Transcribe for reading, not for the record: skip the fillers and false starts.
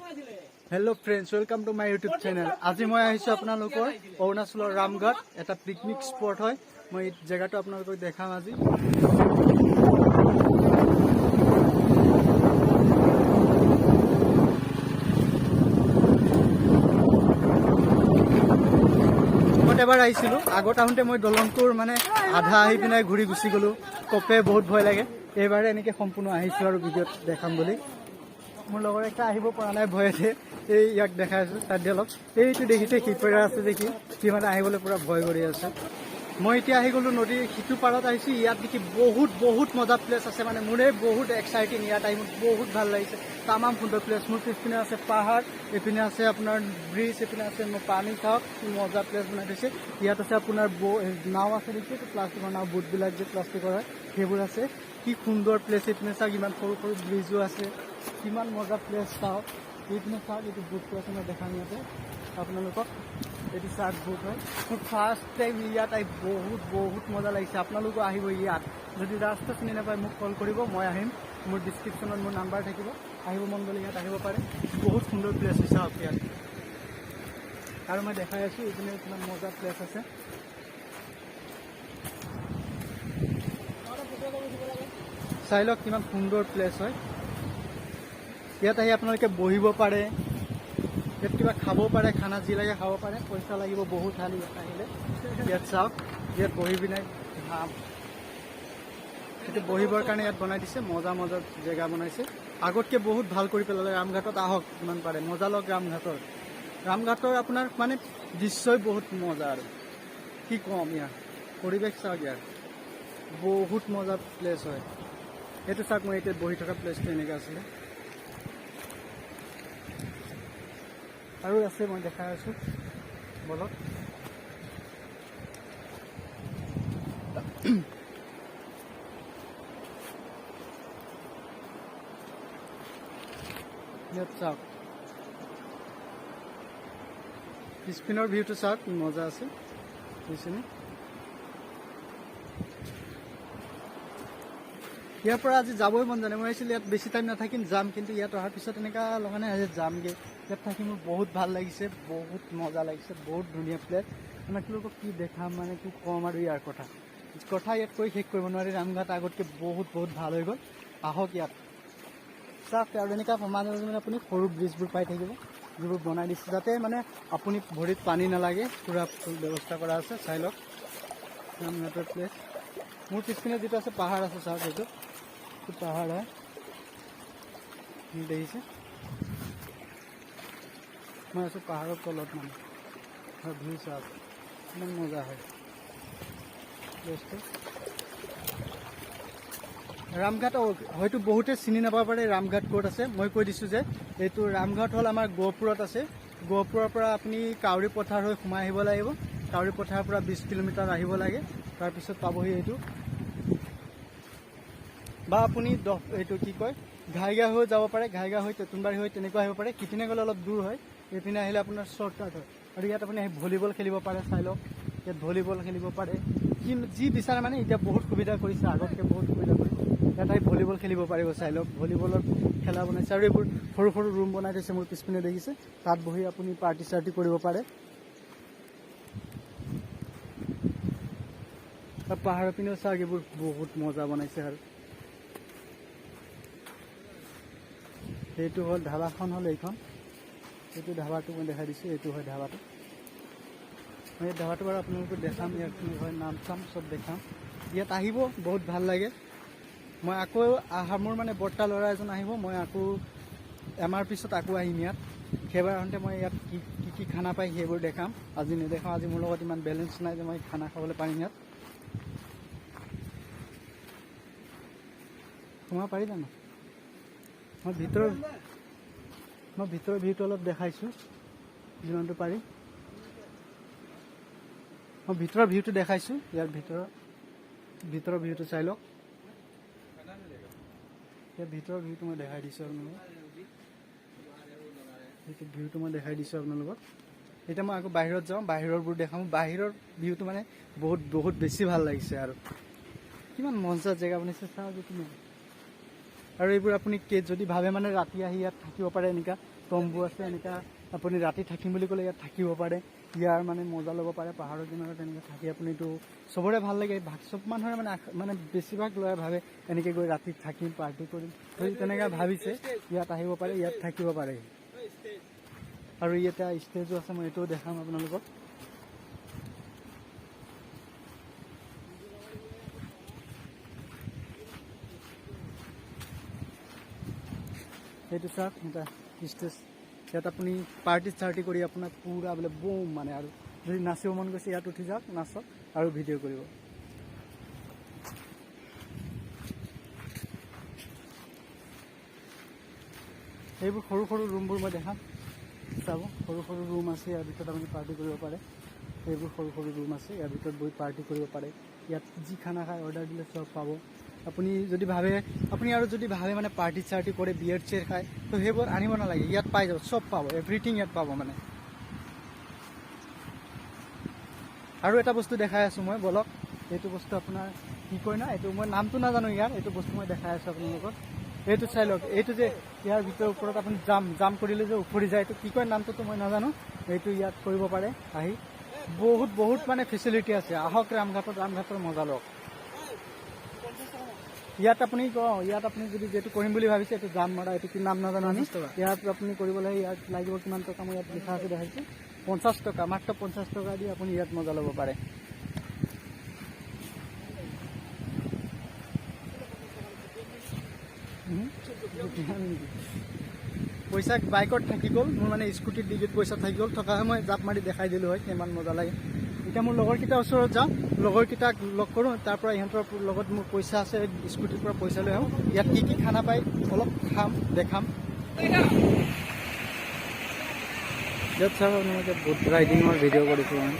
Hello friends, welcome to my YouTube channel. आज मैं आहिছো আপোনালোকৰ অৰুণাচলৰ ৰামগড় এটা পিকনিক স্পট হয়। মই এই জায়গাটো আপোনালোকক দেখাম আজি। এবাৰ আহিছিলো, আগত আহোঁতে মই দলংটোৰ মানে আধা আহি পিনে ঘূৰি গুচি গলো। কপে বহুত ভয় লাগে। এইবাৰে এনেকে সম্পূৰ্ণ আহিছো আৰু ভিডিঅ'ত দেখাম বুলি। মোৰ লগৰ এটা আহিব পৰা নাই ভয়তে, এই ইয়াক দেখাই আছো। তাত অলপ এইটো দেখিছে শিপৰা আছে দেখি সি মানে আহিবলৈ পুৰা ভয় কৰি আছে। মই এতিয়া আহি গলো নদীৰ সিটো পাৰত আহিছো। ইয়াত দেখি বহুত মজা প্লেচ আছে, মানে মোৰে বহুত এক্সাইটিং। ইয়াত আহি মোৰ বহুত ভাল লাগিছে। তামাম সুন্দৰ প্লেচ। মোৰ পিছপিনে আছে পাহাৰ, এইপিনে আছে আপোনাৰ ব্ৰিজ, এইপিনে আছে পানী খাওক, মজা প্লেচ বনাই দিছে। ইয়াত আছে আপোনাৰ নাও আছে দেখি, প্লাষ্টিকৰ নাও, বুটবিলাক যে প্লাষ্টিকৰ হয় সেইবোৰ আছে। কি সুন্দৰ প্লেচ। এইপিনে চাওক ইমান সৰু ব্ৰিজো আছে, কিমান মজা প্লেচ চাওক। এইপিনে চাওক, এইটো বুটটো আছে মই দেখাম ইয়াতে আপোনালোকক। এইটো চাৰ্ট বুট হয়। মোৰ ফাৰ্ষ্ট টাইম ইয়াত আহি বহুত মজা লাগিছে। আপোনালোকো আহিব ইয়াত। যদি ৰাস্তা চিনি নাপায় মোক কল কৰিব, মই আহিম। মোৰ ডিছক্ৰিপশ্যনত মোৰ নাম্বাৰ থাকিব, আহিব মন গ'লে ইয়াত আহিব পাৰে। বহুত সুন্দৰ প্লেচ হৈছে চাওক ইয়াত। আৰু মই দেখাই আছোঁ এইপিনে কিমান মজা প্লেচ আছে। চাই লওক কিমান সুন্দৰ প্লেচ হয়। ইয়াত আহি আপোনালোকে বহিব পাৰে, ইয়াত কিবা খাব পাৰে, খানা যি লাগে খাব পাৰে। পইচা লাগিব বহুত ভাল ইয়াত আহিলে। ইয়াত চাওক, ইয়াত বহি পিনে এইটো বহিবৰ কাৰণে ইয়াত বনাই দিছে। মজা জেগা বনাইছে। আগতকৈ বহুত ভাল কৰি পেলালে। ৰামঘাটত আহক যিমান পাৰে, মজা লওক ৰামঘাটৰ আপোনাৰ মানে দৃশ্যই বহুত মজা। আৰু কি ক'ম, ইয়াৰ পৰিৱেশ চাওক, ইয়াৰ বহুত মজা প্লেচ হয়। এইটো চাওক, মই এতিয়া বহি থকা প্লেচটো এনেকৈ আছিলে। আৰু আছে, মই দেখাই আছোঁ বলক। ইয়াত চাওক, স্পিনৰ ভিউটো চাওক, মজা আছে বুজিছেনে। ইয়াৰ পৰা আজি যাবই মন জানে। মই ভাবিছিলোঁ ইয়াত বেছি টাইম নাথাকিম, যাম, কিন্তু ইয়াত অহাৰ পিছত এনেকুৱা লগা নাই আজি যামগৈ। ইয়াত থাকি মোৰ বহুত ভাল লাগিছে, বহুত মজা লাগিছে, বহুত ধুনীয়া প্লেচ। মানে আপোনালোকক কি দেখাম, মানে কি ক'ম আৰু ইয়াৰ কথা ইয়াত কৈ শেষ কৰিব নোৱাৰি। ৰামঘাট আগতকৈ বহুত ভাল হৈ গ'ল। আহক ইয়াত চাওক। আৰু এনেকুৱা মাজে মাজে আপুনি সৰু ব্ৰিজবোৰ পাই থাকিব, যিবোৰ বনাই দিছে যাতে মানে আপুনি ভৰিত পানী নালাগে। পূৰা ব্যৱস্থা কৰা আছে। চাই লওক ৰামঘাটৰ প্লেচ। মোৰ পিছপিনে যিটো আছে পাহাৰ আছে, চাওক এইটো পাহাৰ হয়, দেখিছে। মই আছোঁ পাহাৰৰ তলত, মানে ভিউ চাওক ইমান মজা হয় প্লেচটো। ৰামঘাট হয়তো বহুতে চিনি নাপাব পাৰে ৰামঘাট ক'ত আছে। মই কৈ দিছোঁ যে এইটো ৰামঘাট হ'ল আমাৰ গহপুৰত আছে। গহপুৰৰ পৰা আপুনি কাউৰী পথাৰ হৈ সোমাই আহিব লাগিব। কাউৰী পথাৰৰ পৰা 20 কিলোমিটাৰ আহিব লাগে, তাৰপিছত পাবহি এইটো। বা আপুনি এইটো কি কয় ঘাইগাঁও হৈ যাব পাৰে, ঘাইগাঁও হৈ তেতুনবাৰী হৈ তেনেকুৱা আহিব পাৰে। সিপিনে গ'লে অলপ দূৰ হয়, এইপিনে আহিলে আপোনাৰ শ্বৰ্টকাট হয়। আৰু ইয়াত আপুনি আহি ভলীবল খেলিব পাৰে। চাই লওক, ইয়াত ভলীবল খেলিব পাৰে। যি বিচাৰে মানে এতিয়া বহুত সুবিধা কৰিছে, আগতকৈ বহুত সুবিধা কৰিছে। ইয়াত আহি ভলীবল খেলিব পাৰিব। চাই লওক, ভলীবলৰ খেলা বনাইছে। আৰু এইবোৰ সৰু ৰুম বনাই থৈছে, মোৰ পিছপিনে দেখিছে। তাত বহি আপুনি পাৰ্টি কৰিব পাৰে। আৰু পাহাৰৰ পিনেও চাওক, এইবোৰ বহুত মজা বনাইছে। আৰু এইটো হ'ল ধাবাখন, হ'ল এইখন। এইটো ধাবাটো মই দেখাই দিছোঁ। এইটো হয় ধাবাটো। মই এই ধাবাটো বাৰু আপোনালোকক দেখাম, ইয়াত কি হয় নাম চাম চব দেখাম। ইয়াত আহিব, বহুত ভাল লাগে। মই আকৌ মোৰ মানে বৰ্তা ল'ৰা এজন আহিব। মই আকৌ এমাহৰ পিছত আকৌ আহিম ইয়াত। সেইবাৰ আহোঁতে মই ইয়াত কি খানা পায় সেইবোৰ দেখাম। আজি নেদেখাওঁ। আজি মোৰ লগত ইমান বেলেঞ্চ নাই যে মই খানা খাবলৈ পাৰিম ইয়াত। সোমাব পাৰি জানো? মই ভিতৰৰ ভিউটো অলপ দেখাইছোঁ যিমানটো পাৰি। মই ভিতৰৰ ভিউটো দেখাইছোঁ। ইয়াৰ ভিতৰৰ ভিউটো চাই লওক। ইয়াৰ ভিতৰৰ ভিউটো মই দেখাই দিছোঁ আপোনালোকক। সেইটো ভিউটো মই দেখাই দিছোঁ আপোনালোকক। এতিয়া মই আকৌ বাহিৰত যাওঁ, বাহিৰৰবোৰ দেখাওঁ। বাহিৰৰ ভিউটো মানে বহুত বেছি ভাল লাগিছে। আৰু কিমান মজা জেগা বনাইছে চাওক তুমি। আৰু এইবোৰ আপুনি যদি ভাবে মানে ৰাতি আহি ইয়াত থাকিব পাৰে, এনেকুৱা তম্বু আছে এনেকুৱা আপুনি ৰাতি থাকিম বুলি ক'লে ইয়াত থাকিব পাৰে ইয়াৰ মানে মজা ল'ব পাৰে পাহাৰৰ কিনাৰত এনেকৈ থাকি আপুনিতো চবৰে ভাল লাগে চব মানুহৰে মানে বেছিভাগ ল'ৰাই ভাবে এনেকৈ গৈ ৰাতি থাকিম পাৰ্টি কৰিম যদি তেনেকৈ ভাবিছে ইয়াত আহিব পাৰে ইয়াত থাকিব পাৰে আৰু ইয়াতে ষ্টেজো আছে মই এইটোও দেখাম আপোনালোকক এইটো চাওক এটা ষ্টেজ ইয়াত আপুনি পাৰ্টি চাৰ্টি কৰি আপোনাক পুৰা বোলে বুম মানে আৰু যদি নাচিব মন গৈছে ইয়াত উঠি যাওক নাচক আৰু ভিডিঅ' কৰিব এইবোৰ সৰু সৰু ৰুমবোৰ মই দেখাম চাব সৰু সৰু ৰুম আছে ইয়াৰ ভিতৰত আপুনি পাৰ্টি কৰিব পাৰে এইবোৰ সৰু সৰু ৰুম আছে ইয়াৰ ভিতৰত বহি পাৰ্টি কৰিব পাৰে ইয়াত যি খানা খায় অৰ্ডাৰ দিলে চব পাব আপুনি যদি ভাবে আপুনি আৰু যদি ভাবে মানে পাৰ্টি চাৰ্টি কৰে বিয়েৰ চেয়াৰ খায় তো সেইবোৰ আনিব নালাগে ইয়াত পাই যাব চব পাব এভৰিথিং ইয়াত পাব মানে আৰু এটা বস্তু দেখাই আছোঁ মই বলক এইটো বস্তু আপোনাৰ কি কয় না এইটো মই নামটো নাজানো ইয়াৰ এইটো বস্তু মই দেখাই আছোঁ আপোনালোকক এইটো চাই লওক এইটো যে ইয়াৰ ভিতৰৰ ওপৰত আপুনি জাম কৰিলে যে উফৰি যায় এইটো কি কয় নামটোতো মই নাজানো এইটো ইয়াত কৰিব পাৰে আহি বহুত মানে ফেচিলিটি আছে আহক ৰামঘাটৰ মজা লওক ইয়াত আপুনি ইয়াত আপুনি যদি যিটো কৰিম বুলি ভাবিছে এইটো জাম মৰা এইটো কি নাম নাজানো আমি ইয়াত আপুনি কৰিবলৈ ইয়াত লাগিব কিমান টকা মই ইয়াত লিখা আছে দেখাইছোঁ 50 টকা মাত্ৰ 50 টকা দি আপুনি ইয়াত মজা ল'ব পাৰে পইচা বাইকত থাকি গ'ল মোৰ মানে স্কুটিত ডিগিত পইচা থাকি গ'ল থকা হয় মই জাপ মাৰি দেখাই দিলোঁ হয় কিমান মজা লাগে এতিয়া মোৰ লগৰকেইটাৰ ওচৰত যাওঁ লগৰকেইটাক লগ কৰোঁ তাৰ পৰা ইহঁতৰ লগত মোৰ পইচা আছে স্কুটিৰ পৰা পইচা লৈ আহোঁ ইয়াত কি খানা পায় অলপ খাম দেখাম ইয়াত চাওক আপোনালোকে বুট ৰাইডিঙৰ ভিডিঅ' কৰিছোঁ মই